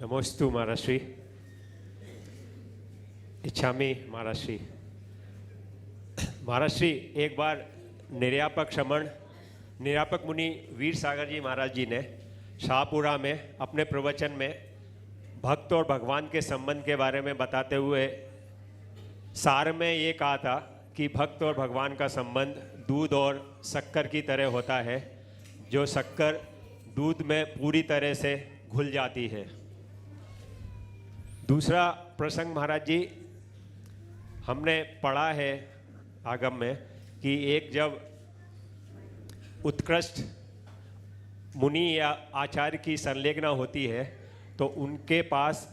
नमोस्तु महाराष्ट्री, इच्छामी महाराष्ट्री। महाराष्ट्री, एक बार निर्यापक मुनि वीर सागर जी महाराज जी ने शाहपुरा में अपने प्रवचन में भक्त और भगवान के संबंध के बारे में बताते हुए सार में ये कहा था कि भक्त और भगवान का संबंध दूध और शक्कर की तरह होता है, जो शक्कर दूध में पूरी तरह से घुल जाती है। दूसरा प्रसंग महाराज जी, हमने पढ़ा है आगम में कि एक जब उत्कृष्ट मुनि या आचार्य की संलग्न होती है तो उनके पास,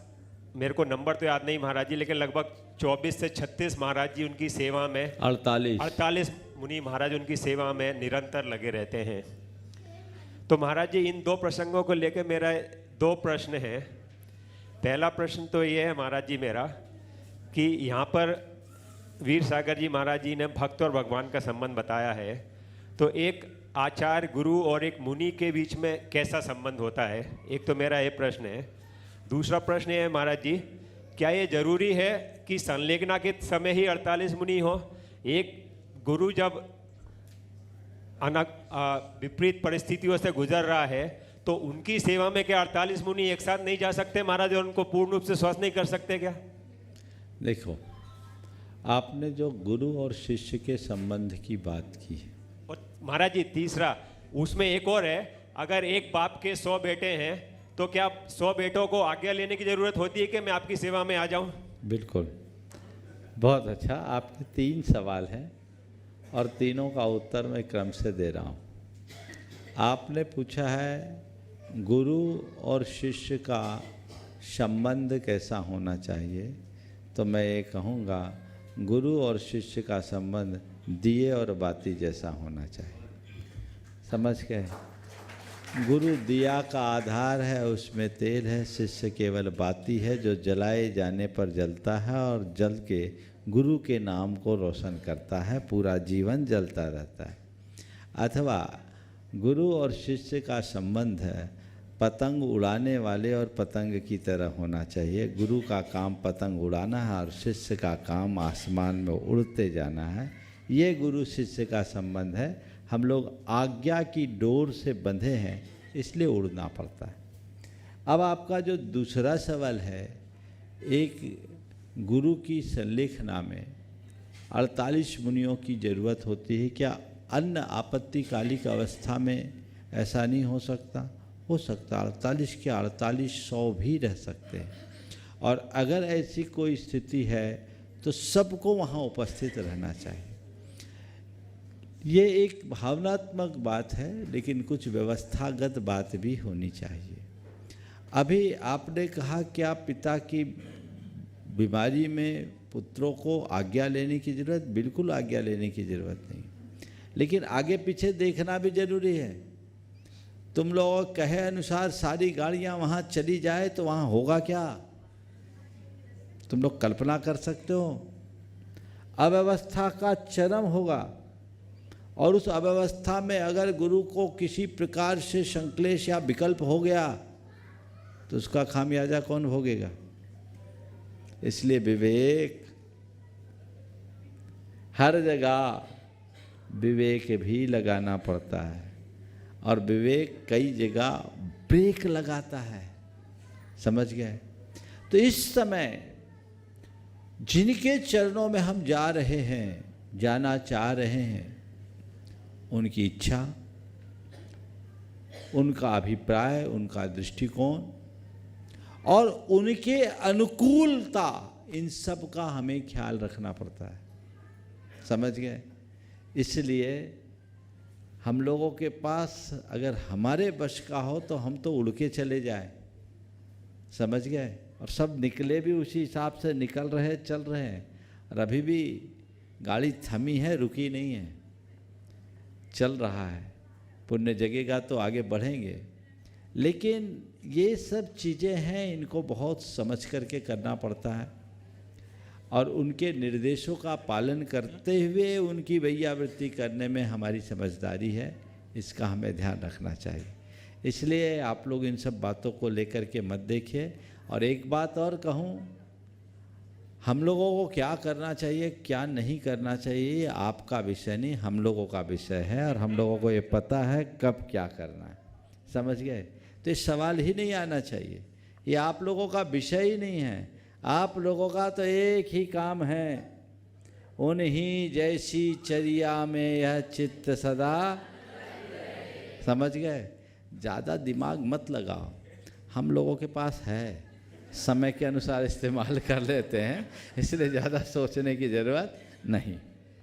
मेरे को नंबर तो याद नहीं महाराज जी, लेकिन लगभग 24 से 36 महाराज जी उनकी सेवा में 48 मुनि महाराज उनकी सेवा में निरंतर लगे रहते हैं। तो महाराज जी, इन दो प्रसंगों को लेकर मेरा दो प्रश्न हैं। पहला प्रश्न तो ये है महाराज जी मेरा कि यहाँ पर वीर सागर जी महाराज जी ने भक्त और भगवान का संबंध बताया है, तो एक आचार्य गुरु और एक मुनि के बीच में कैसा संबंध होता है, एक तो मेरा ये प्रश्न है। दूसरा प्रश्न ये है महाराज जी, क्या ये जरूरी है कि संलग्ना के समय ही 48 मुनि हो? एक गुरु जब विपरीत परिस्थितियों से गुजर रहा है तो उनकी सेवा में क्या 48 मुनि एक साथ नहीं जा सकते महाराज और उनको पूर्ण रूप से स्वस्थ नहीं कर सकते क्या? देखो, आपने जो गुरु और शिष्य के संबंध की बात की है, और महाराज जी तीसरा उसमें एक और है, अगर एक बाप के 100 बेटे हैं तो क्या 100 बेटों को आज्ञा लेने की जरूरत होती है कि मैं आपकी सेवा में आ जाऊं? बिल्कुल, बहुत अच्छा। आपके 3 सवाल हैं और तीनों का उत्तर मैं क्रम से दे रहा हूँ। आपने पूछा है गुरु और शिष्य का संबंध कैसा होना चाहिए, तो मैं ये कहूँगा गुरु और शिष्य का संबंध दिए और बाती जैसा होना चाहिए। समझ गए? गुरु दिया का आधार है, उसमें तेल है, शिष्य केवल बाती है जो जलाए जाने पर जलता है और जल के गुरु के नाम को रोशन करता है, पूरा जीवन जलता रहता है। अथवा गुरु और शिष्य का संबंध है पतंग उड़ाने वाले और पतंग की तरह होना चाहिए। गुरु का काम पतंग उड़ाना है और शिष्य का काम आसमान में उड़ते जाना है। ये गुरु शिष्य का संबंध है। हम लोग आज्ञा की डोर से बंधे हैं, इसलिए उड़ना पड़ता है। अब आपका जो दूसरा सवाल है, एक गुरु की संलेखना में 48 मुनियों की ज़रूरत होती है, क्या अन्य आपत्तिकालिक अवस्था में ऐसा नहीं हो सकता? हो सकता, 48 के 48 100 भी रह सकते हैं। और अगर ऐसी कोई स्थिति है तो सबको वहाँ उपस्थित रहना चाहिए। ये एक भावनात्मक बात है, लेकिन कुछ व्यवस्थागत बात भी होनी चाहिए। अभी आपने कहा क्या पिता की बीमारी में पुत्रों को आज्ञा लेने की ज़रूरत? बिल्कुल आज्ञा लेने की ज़रूरत नहीं, लेकिन आगे पीछे देखना भी जरूरी है। तुम लोग कहे अनुसार सारी गाड़ियां वहां चली जाए तो वहां होगा क्या? तुम लोग कल्पना कर सकते हो? अव्यवस्था का चरम होगा। और उस अव्यवस्था में अगर गुरु को किसी प्रकार से संक्लेश या विकल्प हो गया तो उसका खामियाजा कौन भोगेगा? इसलिए विवेक, हर जगह विवेक भी लगाना पड़ता है और विवेक कई जगह ब्रेक लगाता है। समझ गए? तो इस समय जिनके चरणों में हम जा रहे हैं, जाना चाह रहे हैं, उनकी इच्छा, उनका अभिप्राय, उनका दृष्टिकोण और उनके अनुकूलता, इन सब का हमें ख्याल रखना पड़ता है। समझ गए? इसलिए हम लोगों के पास अगर हमारे बश का हो तो हम तो उड़ के चले जाएं। समझ गए? और सब निकले भी उसी हिसाब से निकल रहे, चल रहे हैं। और अभी भी गाड़ी थमी है, रुकी नहीं है, चल रहा है। पुण्य जगेगा तो आगे बढ़ेंगे। लेकिन ये सब चीज़ें हैं, इनको बहुत समझ करके करना पड़ता है और उनके निर्देशों का पालन करते हुए उनकी वैयावृत्ति करने में हमारी समझदारी है, इसका हमें ध्यान रखना चाहिए। इसलिए आप लोग इन सब बातों को लेकर के मत देखिए। और एक बात और कहूँ, हम लोगों को क्या करना चाहिए क्या नहीं करना चाहिए ये आपका विषय नहीं, हम लोगों का विषय है, और हम लोगों को ये पता है कब क्या करना है। समझ गए? तो ये सवाल ही नहीं आना चाहिए, ये आप लोगों का विषय ही नहीं है। आप लोगों का तो एक ही काम है, उन्हीं जैसी चर्या में यह चित्त सदा। समझ गए? ज़्यादा दिमाग मत लगाओ, हम लोगों के पास है, समय के अनुसार इस्तेमाल कर लेते हैं, इसलिए ज़्यादा सोचने की ज़रूरत नहीं।